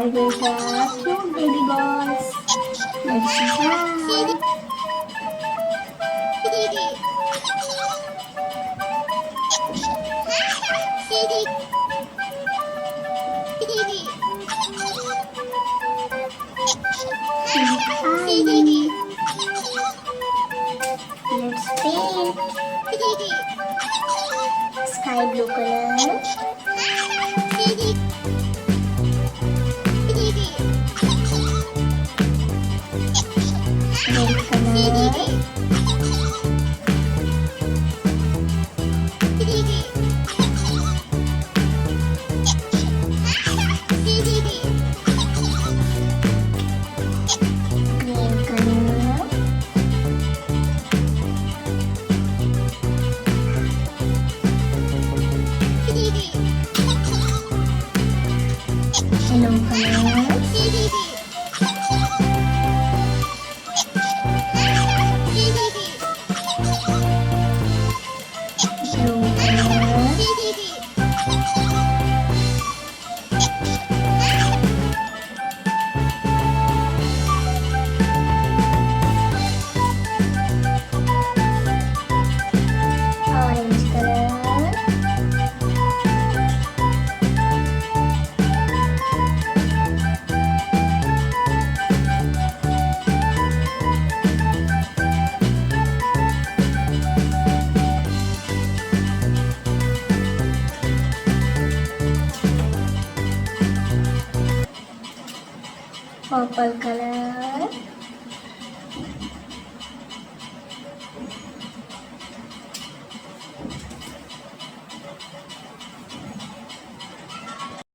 inside is a cute baby balls. Let's try. Pink eye. Let's paint. Sky blue color. Red color. Green color. Yellow color. Blue color. Orange color. Purple color.